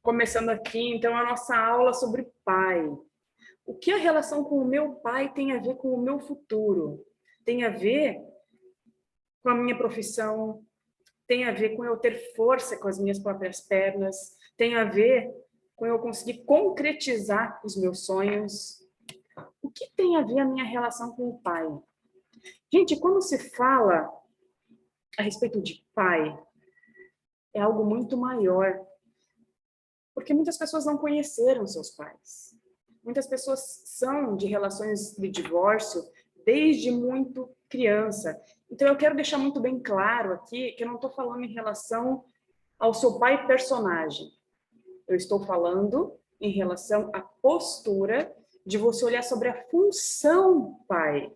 Começando aqui, então, a nossa aula sobre pai. O que a relação com o meu pai tem a ver com o meu futuro? Tem a ver com a minha profissão? Tem a ver com eu ter força com as minhas próprias pernas? Tem a ver com eu conseguir concretizar os meus sonhos? O que tem a ver a minha relação com o pai? Gente, quando se fala a respeito de pai, é algo muito maior. Porque muitas pessoas não conheceram seus pais. Muitas pessoas são de relações de divórcio desde muito criança. Então, eu quero deixar muito bem claro aqui que eu não estou falando em relação ao seu pai personagem. Eu estou falando em relação à postura de você olhar sobre a função pai,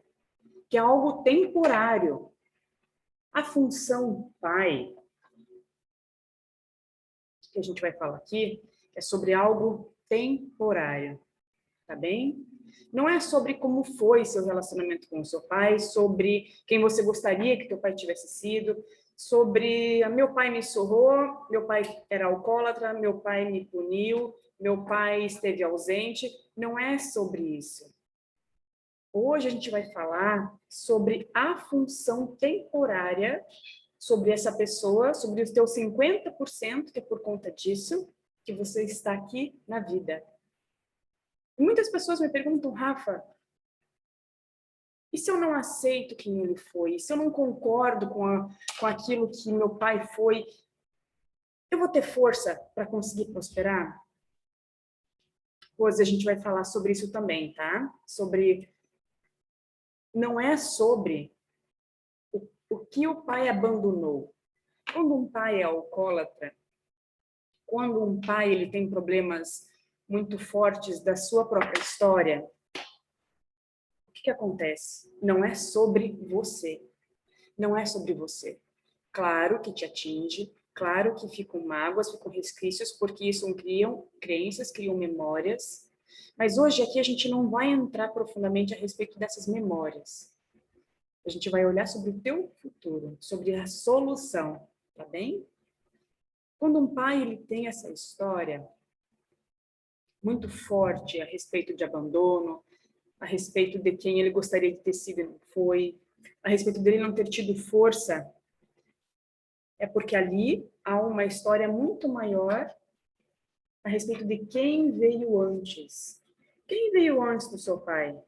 que é algo temporário. A função pai, que a gente vai falar aqui, é sobre algo temporário, tá bem? Não é sobre como foi seu relacionamento com o seu pai, sobre quem você gostaria que teu pai tivesse sido, sobre meu pai me surrou, meu pai era alcoólatra, meu pai me puniu, meu pai esteve ausente. Não é sobre isso. Hoje a gente vai falar sobre a função temporária sobre essa pessoa, sobre os teus 50%, que é por conta disso que você está aqui na vida. E muitas pessoas me perguntam, Rafa, e se eu não aceito quem ele foi? E se eu não concordo com aquilo que meu pai foi? Eu vou ter força para conseguir prosperar? Hoje a gente vai falar sobre isso também, tá? Não é sobre o que o pai abandonou. Quando um pai é alcoólatra, quando um pai ele tem problemas muito fortes da sua própria história, o que acontece? Não é sobre você. Não é sobre você. Claro que te atinge, claro que ficam mágoas, ficam resquícios, porque isso criam crenças, criam memórias. Mas hoje aqui a gente não vai entrar profundamente a respeito dessas memórias. A gente vai olhar sobre o teu futuro, sobre a solução, tá bem? Quando um pai ele tem essa história muito forte a respeito de abandono, a respeito de quem ele gostaria de ter sido e não foi, a respeito dele não ter tido força, é porque ali há uma história muito maior a respeito de quem veio antes. Quem veio antes do seu pai?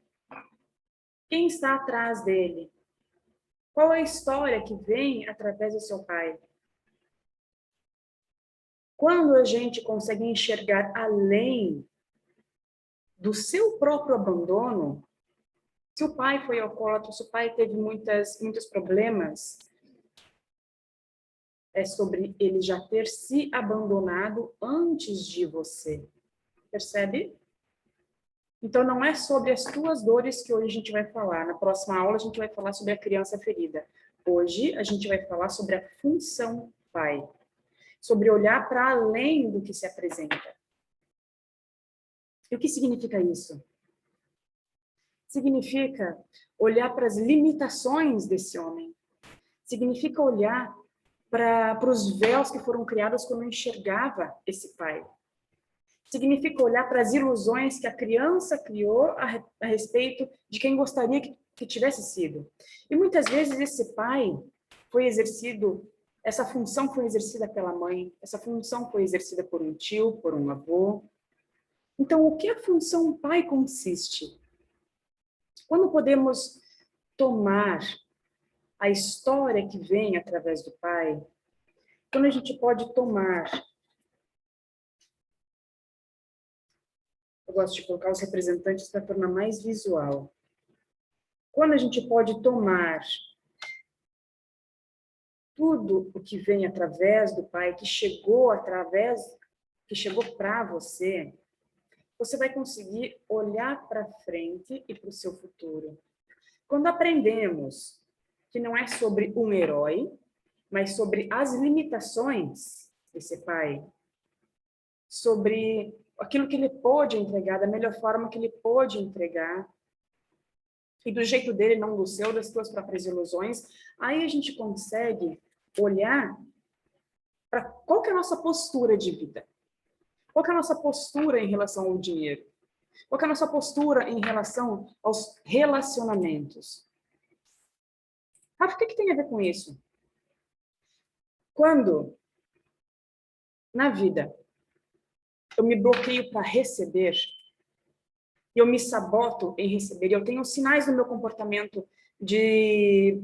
Quem está atrás dele? Qual é a história que vem através do seu pai? Quando a gente consegue enxergar além do seu próprio abandono, se o pai foi alcoólatra, se o pai teve muitos problemas, é sobre ele já ter se abandonado antes de você. Percebe? Então, não é sobre as tuas dores que hoje a gente vai falar. Na próxima aula, a gente vai falar sobre a criança ferida. Hoje, a gente vai falar sobre a função pai. Sobre olhar para além do que se apresenta. E o que significa isso? Significa olhar para as limitações desse homem. Significa olhar para os véus que foram criados quando eu enxergava esse pai. Significa olhar para as ilusões que a criança criou a respeito de quem gostaria que tivesse sido. E muitas vezes esse pai foi exercido, essa função foi exercida pela mãe, essa função foi exercida por um tio, por um avô. Então, o que a função pai consiste? Quando podemos tomar a história que vem através do pai, quando a gente pode tomar, eu gosto de colocar os representantes para tornar mais visual. Quando a gente pode tomar tudo o que vem através do pai, que chegou para você, você vai conseguir olhar para frente e para o seu futuro. Quando aprendemos que não é sobre um herói, mas sobre as limitações desse pai, sobre aquilo que ele pôde entregar, da melhor forma que ele pôde entregar, e do jeito dele, não do seu, das suas próprias ilusões, aí a gente consegue olhar para qual que é a nossa postura de vida. Qual que é a nossa postura em relação ao dinheiro? Qual que é a nossa postura em relação aos relacionamentos? Rafa, o que tem a ver com isso? Quando, na vida, eu me bloqueio para receber, e eu me saboto em receber, e eu tenho sinais no meu comportamento de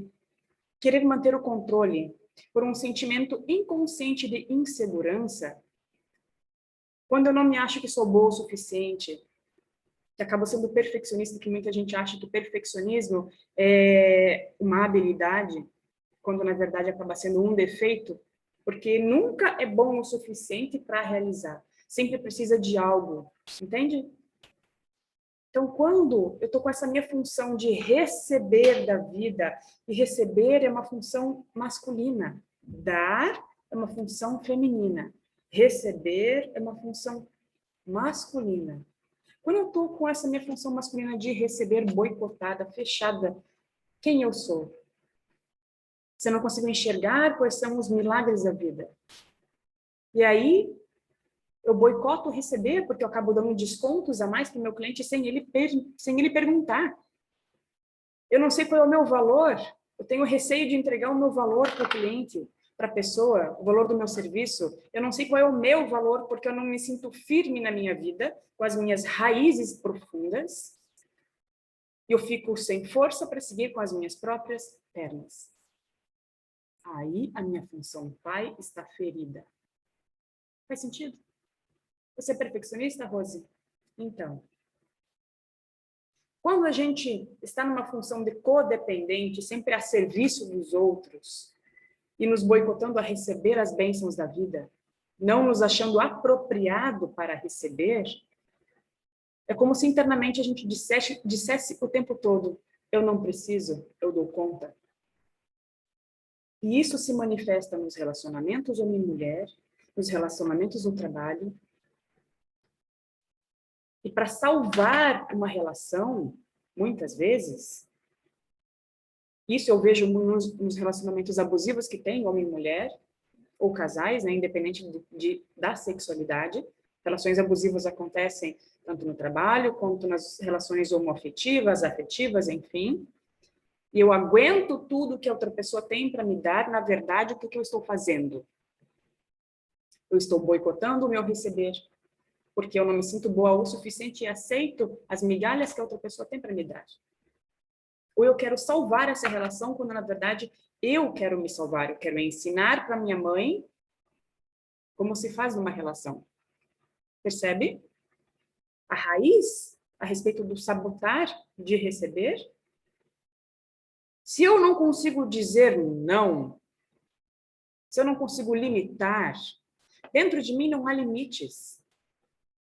querer manter o controle por um sentimento inconsciente de insegurança, quando eu não me acho que sou boa o suficiente, que acabo sendo perfeccionista, que muita gente acha que o perfeccionismo é uma habilidade, quando na verdade acaba sendo um defeito, porque nunca é bom o suficiente para realizar. Sempre precisa de algo, entende? Então, quando eu estou com essa minha função de receber da vida, e receber é uma função masculina, dar é uma função feminina, receber é uma função masculina. Quando eu estou com essa minha função masculina de receber boicotada, fechada, quem eu sou? Se eu não consigo enxergar quais são os milagres da vida. E aí, eu boicoto receber, porque eu acabo dando descontos a mais para o meu cliente sem ele perguntar. Eu não sei qual é o meu valor, eu tenho receio de entregar o meu valor para o cliente, para a pessoa, o valor do meu serviço. Eu não sei qual é o meu valor, porque eu não me sinto firme na minha vida, com as minhas raízes profundas. E eu fico sem força para seguir com as minhas próprias pernas. Aí a minha função pai está ferida. Faz sentido? Você é perfeccionista, Rose? Então, quando a gente está numa função de codependente, sempre a serviço dos outros, e nos boicotando a receber as bênçãos da vida, não nos achando apropriado para receber, é como se internamente a gente dissesse o tempo todo, eu não preciso, eu dou conta. E isso se manifesta nos relacionamentos homem-mulher, nos relacionamentos no trabalho. E para salvar uma relação, muitas vezes, isso eu vejo nos relacionamentos abusivos que tem homem e mulher, ou casais, né, independente da sexualidade. Relações abusivas acontecem tanto no trabalho, quanto nas relações homoafetivas, afetivas, enfim. E eu aguento tudo que a outra pessoa tem para me dar, na verdade, o que eu estou fazendo? Eu estou boicotando o meu receber, porque eu não me sinto boa o suficiente e aceito as migalhas que a outra pessoa tem para me dar. Ou eu quero salvar essa relação, quando na verdade eu quero me salvar, eu quero ensinar para minha mãe como se faz numa relação. Percebe? A raiz a respeito do sabotar de receber. Se eu não consigo dizer não, se eu não consigo limitar, dentro de mim não há limites.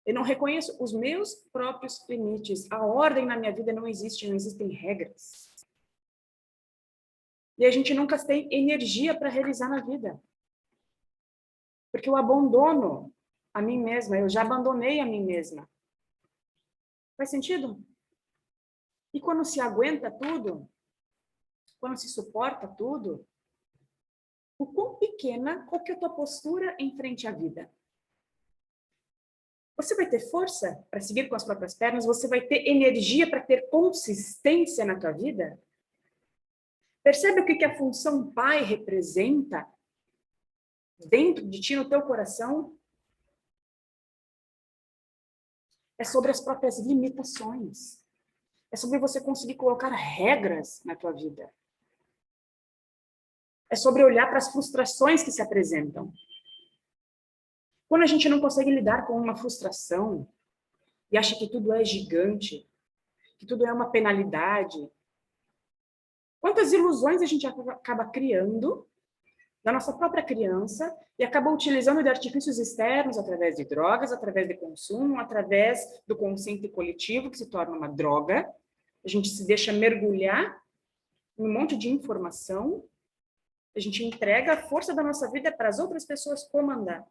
Eu não reconheço os meus próprios limites. A ordem na minha vida não existe, não existem regras. E a gente nunca tem energia para realizar na vida. Porque eu abandono a mim mesma, eu já abandonei a mim mesma. Faz sentido? E quando se aguenta tudo, quando se suporta tudo, o quão pequena, qual que é a tua postura em frente à vida? Você vai ter força para seguir com as próprias pernas? Você vai ter energia para ter consistência na tua vida? Percebe o que a função pai representa dentro de ti, no teu coração? É sobre as próprias limitações. É sobre você conseguir colocar regras na tua vida. É sobre olhar para as frustrações que se apresentam. Quando a gente não consegue lidar com uma frustração e acha que tudo é gigante, que tudo é uma penalidade, quantas ilusões a gente acaba criando da nossa própria criança e acaba utilizando de artifícios externos através de drogas, através de consumo, através do consciente coletivo, que se torna uma droga. A gente se deixa mergulhar em um monte de informação, a gente entrega a força da nossa vida para as outras pessoas comandar.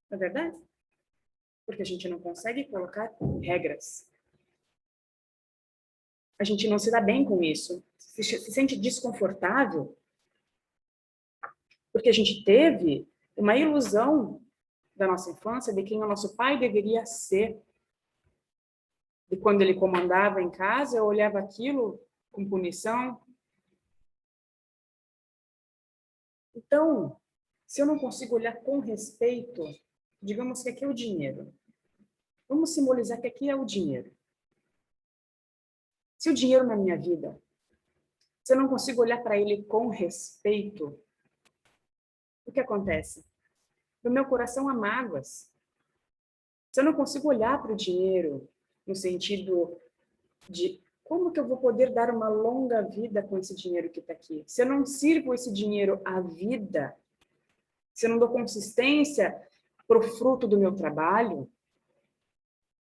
Não é verdade? Porque a gente não consegue colocar regras. A gente não se dá bem com isso. Se sente desconfortável. Porque a gente teve uma ilusão da nossa infância, de quem o nosso pai deveria ser. De quando ele comandava em casa, eu olhava aquilo com punição. Então, se eu não consigo olhar com respeito, digamos que aqui é o dinheiro. Vamos simbolizar que aqui é o dinheiro. Se o dinheiro na minha vida, se eu não consigo olhar para ele com respeito, o que acontece? No meu coração há mágoas. Se eu não consigo olhar para o dinheiro no sentido de como que eu vou poder dar uma longa vida com esse dinheiro que está aqui? Se eu não sirvo esse dinheiro à vida, se eu não dou consistência para o fruto do meu trabalho,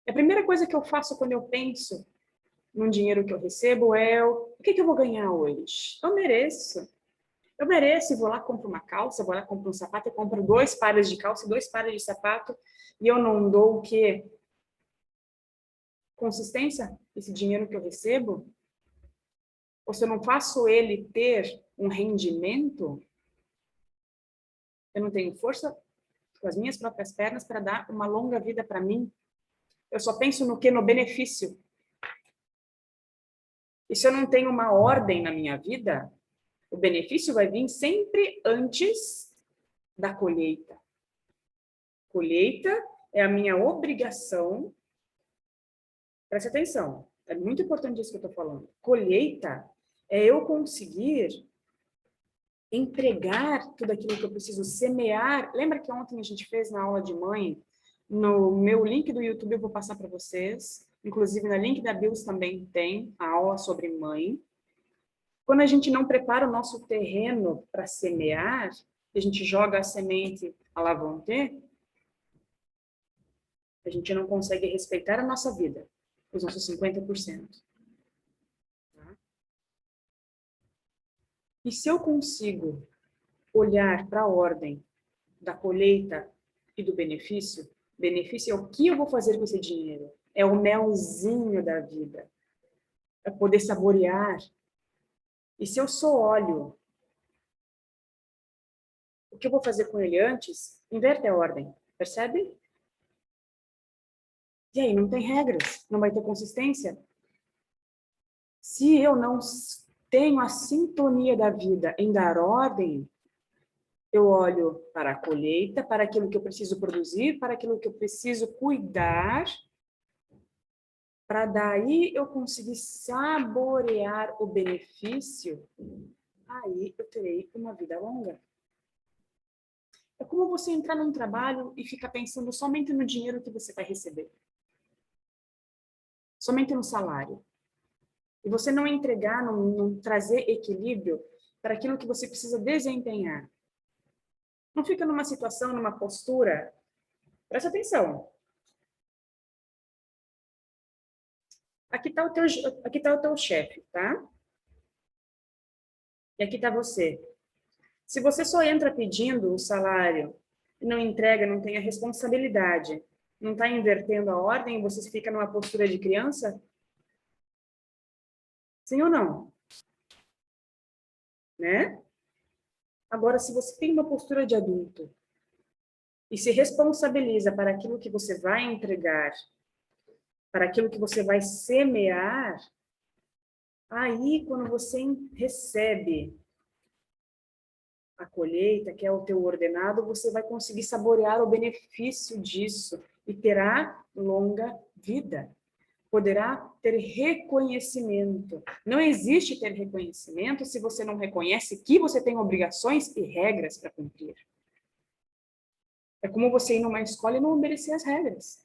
a primeira coisa que eu faço quando eu penso num dinheiro que eu recebo é o que eu vou ganhar hoje? Eu mereço. Eu mereço e vou lá, compro uma calça, vou lá, compro um sapato, eu compro 2 pares de calça, 2 pares de sapato, e eu não dou o quê? Consistência? Esse dinheiro que eu recebo? Ou se eu não faço ele ter um rendimento, eu não tenho força com as minhas próprias pernas para dar uma longa vida para mim. Eu só penso no quê? No benefício. E se eu não tenho uma ordem na minha vida, o benefício vai vir sempre antes da colheita. Colheita é a minha obrigação. Preste atenção, é muito importante isso que eu estou falando. Colheita é eu conseguir entregar tudo aquilo que eu preciso semear. Lembra que ontem a gente fez na aula de mãe? No meu link do YouTube eu vou passar para vocês. Inclusive, no link da Bills também tem a aula sobre mãe. Quando a gente não prepara o nosso terreno para semear, a gente joga a semente à la vontade, a gente não consegue respeitar a nossa vida, os nossos 50%. Tá? E se eu consigo olhar para a ordem da colheita e do benefício, benefício é o que eu vou fazer com esse dinheiro, é o melzinho da vida, é poder saborear. E se eu sou óleo, o que eu vou fazer com ele antes? Inverte a ordem, percebe? E aí, não tem regras, não vai ter consistência. Se eu não tenho a sintonia da vida em dar ordem, eu olho para a colheita, para aquilo que eu preciso produzir, para aquilo que eu preciso cuidar, para daí eu conseguir saborear o benefício, aí eu terei uma vida longa. É como você entrar num trabalho e ficar pensando somente no dinheiro que você vai receber. Somente no salário. E você não entregar, não trazer equilíbrio para aquilo que você precisa desempenhar. Não fica numa situação, numa postura. Presta atenção. Aqui está o teu chefe, tá? E aqui está você. Se você só entra pedindo o salário e não entrega, não tem a responsabilidade, não está invertendo a ordem, você fica numa postura de criança? Sim ou não? Né? Agora, se você tem uma postura de adulto e se responsabiliza para aquilo que você vai entregar, para aquilo que você vai semear, aí quando você recebe a colheita, que é o teu ordenado, você vai conseguir saborear o benefício disso e terá longa vida. Poderá ter reconhecimento. Não existe ter reconhecimento se você não reconhece que você tem obrigações e regras para cumprir. É como você ir numa escola e não obedecer as regras.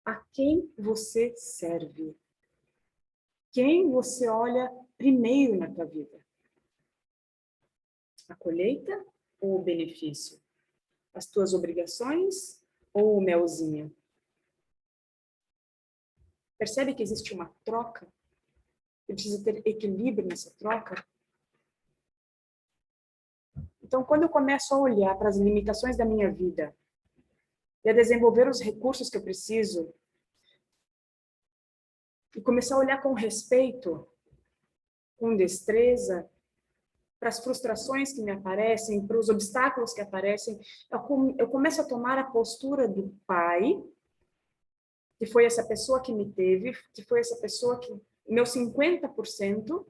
A quem você serve? Quem você olha primeiro na tua vida? A colheita ou o benefício? As tuas obrigações ou o melzinho? Percebe que existe uma troca? E precisa ter equilíbrio nessa troca? Então, quando eu começo a olhar para as limitações da minha vida e a desenvolver os recursos que eu preciso e começar a olhar com respeito, com destreza, para as frustrações que me aparecem, para os obstáculos que aparecem, eu começo a tomar a postura do pai, que foi essa pessoa que me teve, que foi essa pessoa que, meu 50%,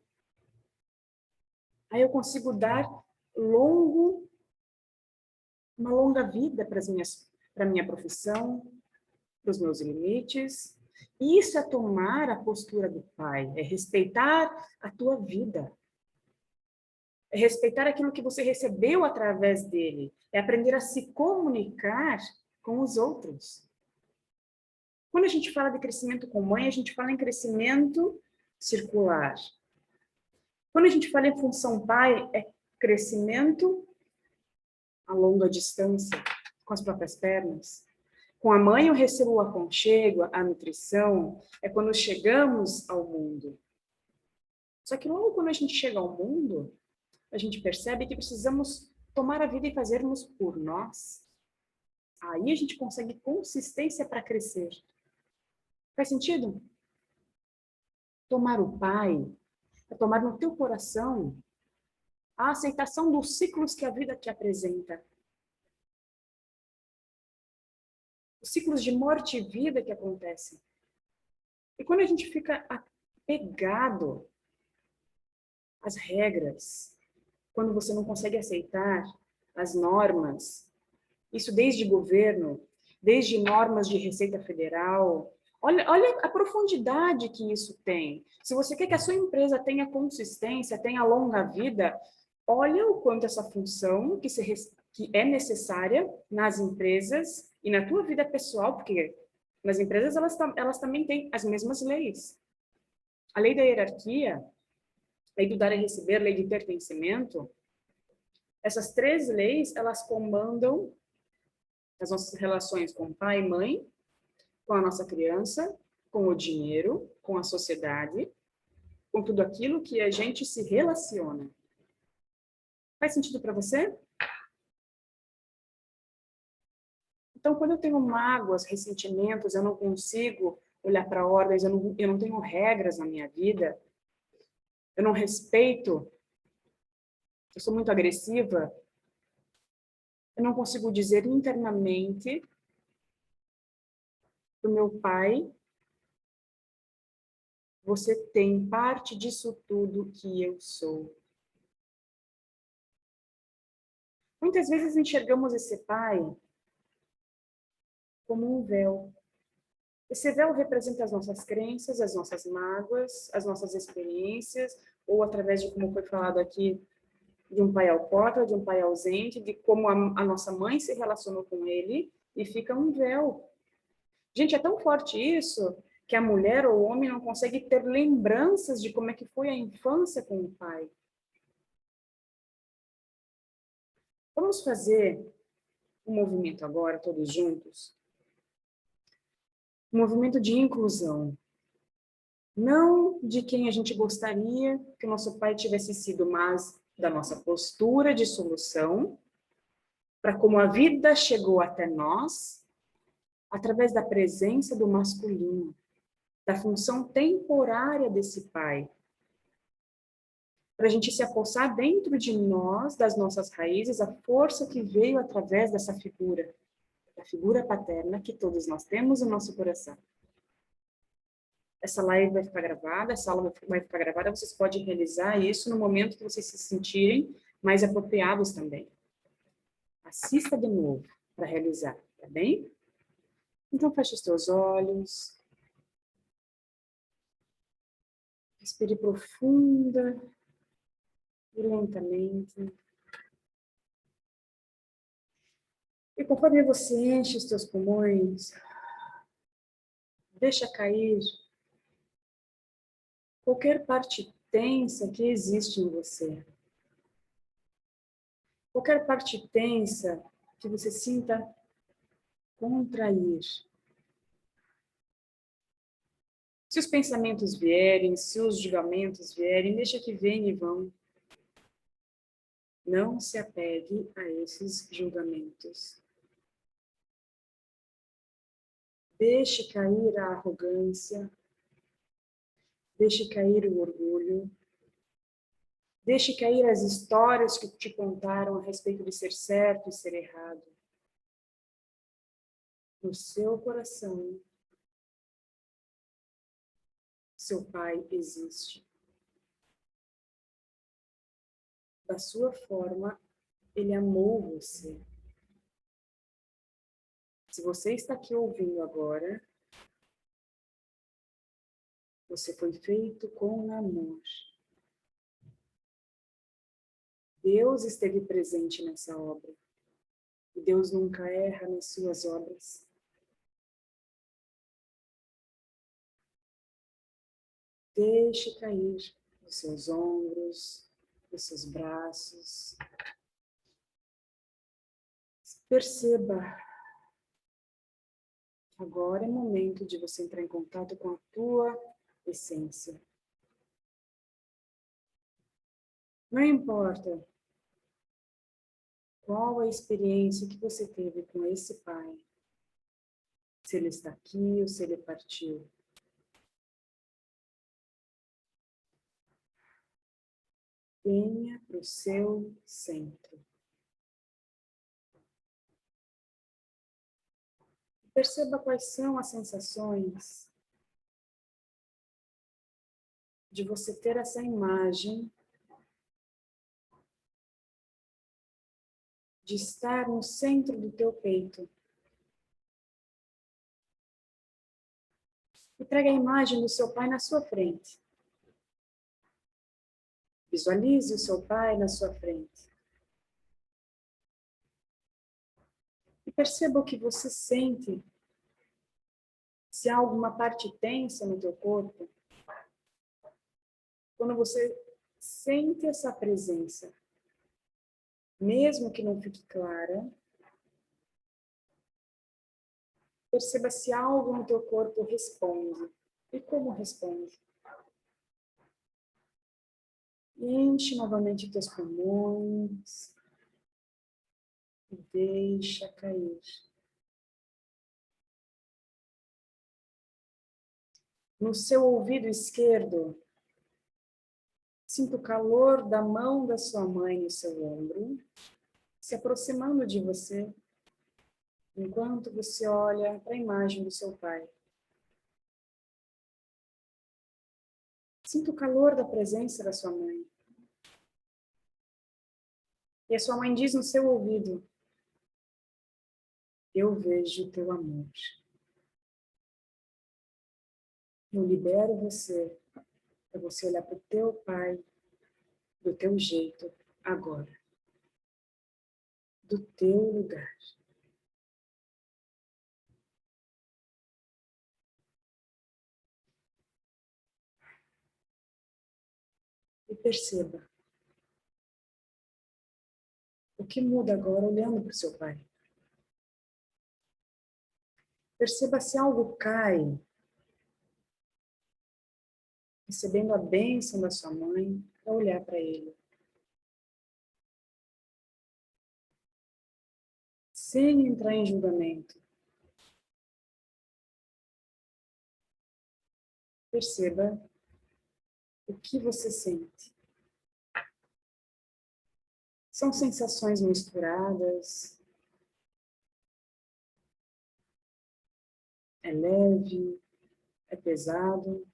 aí eu consigo dar uma longa vida para a minha profissão, para os meus limites. Isso é tomar a postura do pai, é respeitar a tua vida. É respeitar aquilo que você recebeu através dele. É aprender a se comunicar com os outros. Quando a gente fala de crescimento com mãe, a gente fala em crescimento circular. Quando a gente fala em função pai, é crescimento a longa distância, com as próprias pernas. Com a mãe eu recebo o aconchego, a nutrição, é quando chegamos ao mundo. Só que logo quando a gente chega ao mundo, a gente percebe que precisamos tomar a vida e fazermos por nós. Aí a gente consegue consistência para crescer. Faz sentido? Tomar o pai, é tomar no teu coração a aceitação dos ciclos que a vida te apresenta. Os ciclos de morte e vida que acontecem. E quando a gente fica apegado às regras, quando você não consegue aceitar as normas, isso desde governo, desde normas de Receita Federal, olha a profundidade que isso tem. Se você quer que a sua empresa tenha consistência, tenha longa vida, olha o quanto essa função que é necessária nas empresas e na tua vida pessoal, porque nas empresas elas também têm as mesmas leis. A lei da hierarquia, lei do dar e receber, lei de pertencimento, essas três leis, elas comandam as nossas relações com pai e mãe, com a nossa criança, com o dinheiro, com a sociedade, com tudo aquilo que a gente se relaciona. Faz sentido para você? Então, quando eu tenho mágoas, ressentimentos, eu não consigo olhar para ordens, eu não tenho regras na minha vida, eu não respeito, eu sou muito agressiva, eu não consigo dizer internamente para o meu pai: você tem parte disso tudo que eu sou. Muitas vezes enxergamos esse pai como um véu. Esse véu representa as nossas crenças, as nossas mágoas, as nossas experiências, ou através de, como foi falado aqui, de um pai alcoólatra, de um pai ausente, de como a nossa mãe se relacionou com ele, e fica um véu. Gente, é tão forte isso que a mulher ou o homem não consegue ter lembranças de como é que foi a infância com o pai. Vamos fazer um movimento agora, todos juntos. Um movimento de inclusão. Não de quem a gente gostaria que o nosso pai tivesse sido, mas da nossa postura de solução, para como a vida chegou até nós, através da presença do masculino, da função temporária desse pai, para a gente se apossar dentro de nós, das nossas raízes, a força que veio através dessa figura, da figura paterna que todos nós temos no nosso coração. Essa live vai ficar gravada, essa aula vai ficar gravada, vocês podem realizar isso no momento que vocês se sentirem mais apropriados também. Assista de novo para realizar, tá bem? Então, feche os teus olhos. Respire profunda e lentamente. E conforme você enche os teus pulmões, deixa cair qualquer parte tensa que existe em você. Qualquer parte tensa que você sinta contrair. Se os pensamentos vierem, se os julgamentos vierem, deixa que venham e vão. Não se apegue a esses julgamentos. Deixe cair a arrogância. Deixe cair o orgulho. Deixe cair as histórias que te contaram a respeito de ser certo e ser errado. No seu coração, seu pai existe. Da sua forma, ele amou você. Se você está aqui ouvindo agora, você foi feito com amor. Deus esteve presente nessa obra. E Deus nunca erra nas suas obras. Deixe cair os seus ombros, os seus braços. Perceba. Agora é momento de você entrar em contato com a tua essência. Não importa qual a experiência que você teve com esse pai, se ele está aqui ou se ele partiu. Venha para o seu centro. Perceba quais são as sensações de você ter essa imagem de estar no centro do teu peito. E traga a imagem do seu pai na sua frente. Visualize o seu pai na sua frente. E perceba o que você sente. Se há alguma parte tensa no teu corpo. Quando você sente essa presença, mesmo que não fique clara, perceba se algo no teu corpo responde. E como responde? Enche novamente teus pulmões. E deixa cair. No seu ouvido esquerdo, sinta o calor da mão da sua mãe no seu ombro, se aproximando de você, enquanto você olha para a imagem do seu pai. Sinta o calor da presença da sua mãe. E a sua mãe diz no seu ouvido: eu vejo teu amor. Eu libero você para você olhar para o teu pai do teu jeito agora. Do teu lugar. E perceba o que muda agora olhando para o seu pai. Perceba se algo cai, recebendo a bênção da sua mãe, para olhar para ele. Sem entrar em julgamento. Perceba o que você sente. São sensações misturadas. É leve, é pesado.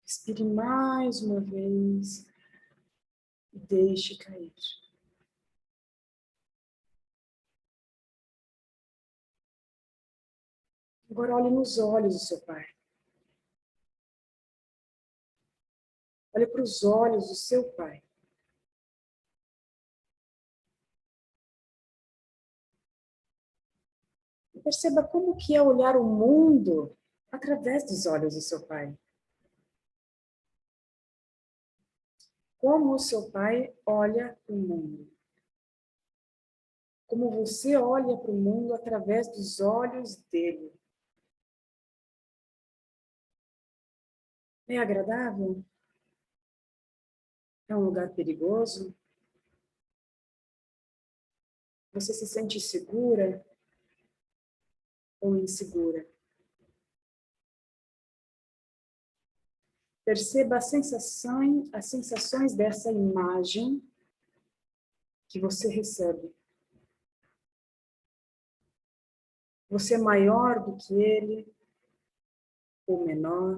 Respire mais uma vez e deixe cair. Agora olhe nos olhos do seu pai. Olhe para os olhos do seu pai. E perceba como que é olhar o mundo através dos olhos do seu pai. Como o seu pai olha o mundo. Como você olha para o mundo através dos olhos dele. É agradável? É um lugar perigoso? Você se sente segura ou insegura? Perceba as sensações dessa imagem que você recebe. Você é maior do que ele ou menor?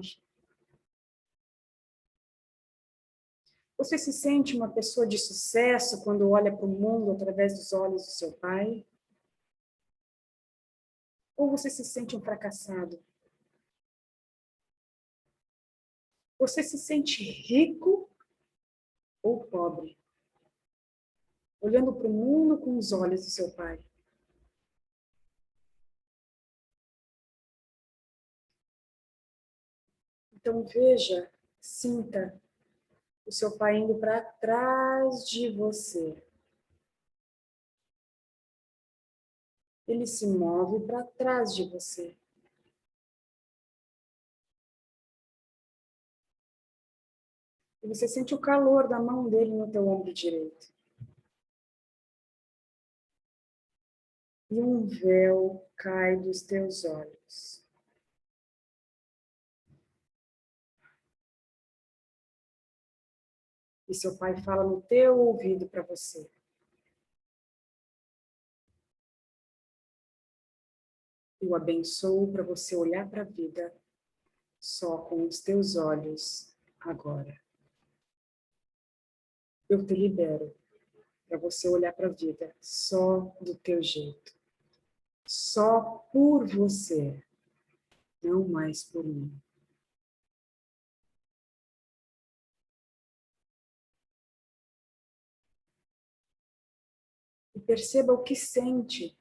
Você se sente uma pessoa de sucesso quando olha para o mundo através dos olhos do seu pai? Ou você se sente um fracassado? Você se sente rico ou pobre? Olhando para o mundo com os olhos do seu pai. Então veja, sinta o seu pai indo para trás de você. Ele se move para trás de você. E você sente o calor da mão dele no teu ombro direito. E um véu cai dos teus olhos. E seu pai fala no teu ouvido para você. Eu abençoo para você olhar para a vida só com os teus olhos agora. Eu te libero para você olhar para a vida só do teu jeito. Só por você, não mais por mim. E perceba o que sente.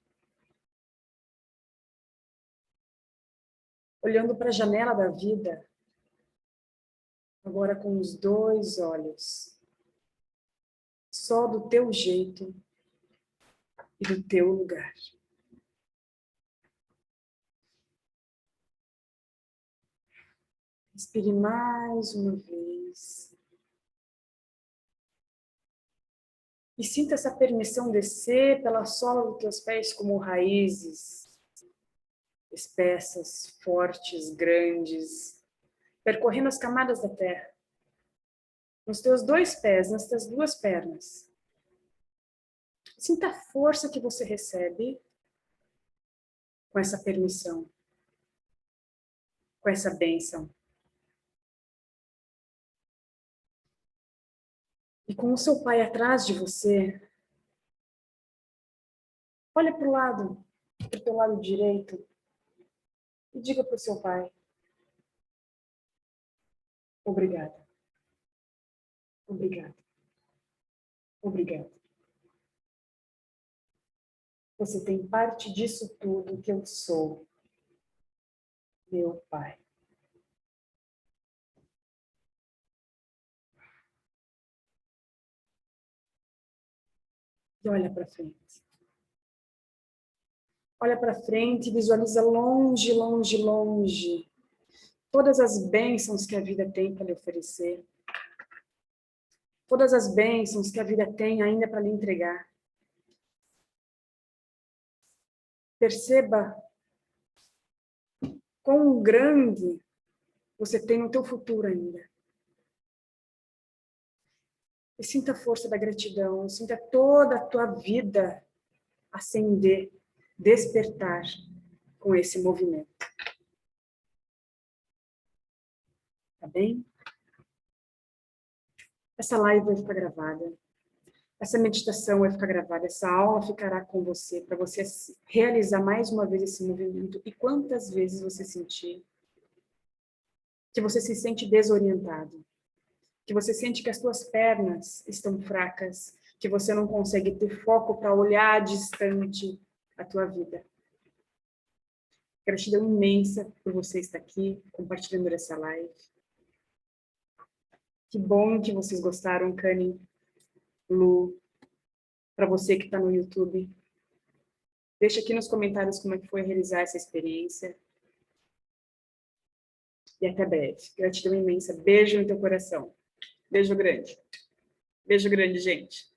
Olhando para a janela da vida, agora com os dois olhos. Só do teu jeito e do teu lugar. Respire mais uma vez. E sinta essa permissão descer pela sola dos teus pés como raízes espessas, fortes, grandes, percorrendo as camadas da terra. Nos teus dois pés, nas tuas duas pernas. Sinta a força que você recebe com essa permissão, com essa bênção. E com o seu pai atrás de você, olha para o lado, para o teu lado direito, e diga para o seu pai: obrigada, obrigada, obrigada. Você tem parte disso tudo que eu sou, meu pai. E olha para frente. Olha para frente e visualiza longe, longe, longe todas as bênçãos que a vida tem para lhe oferecer. Todas as bênçãos que a vida tem ainda para lhe entregar. Perceba quão grande você tem no teu futuro ainda. E sinta a força da gratidão, sinta toda a tua vida acender, despertar com esse movimento. Tá bem? Essa live vai ficar gravada. Essa meditação vai ficar gravada. Essa aula ficará com você, para você realizar mais uma vez esse movimento. E quantas vezes você sentir que você se sente desorientado, que você sente que as suas pernas estão fracas, que você não consegue ter foco para olhar distante a tua vida. Gratidão imensa por você estar aqui, compartilhando essa live. Que bom que vocês gostaram, Cani, Lu, para você que está no YouTube. Deixa aqui nos comentários como é que foi realizar essa experiência. E até breve. Gratidão imensa. Beijo no teu coração. Beijo grande. Beijo grande, gente.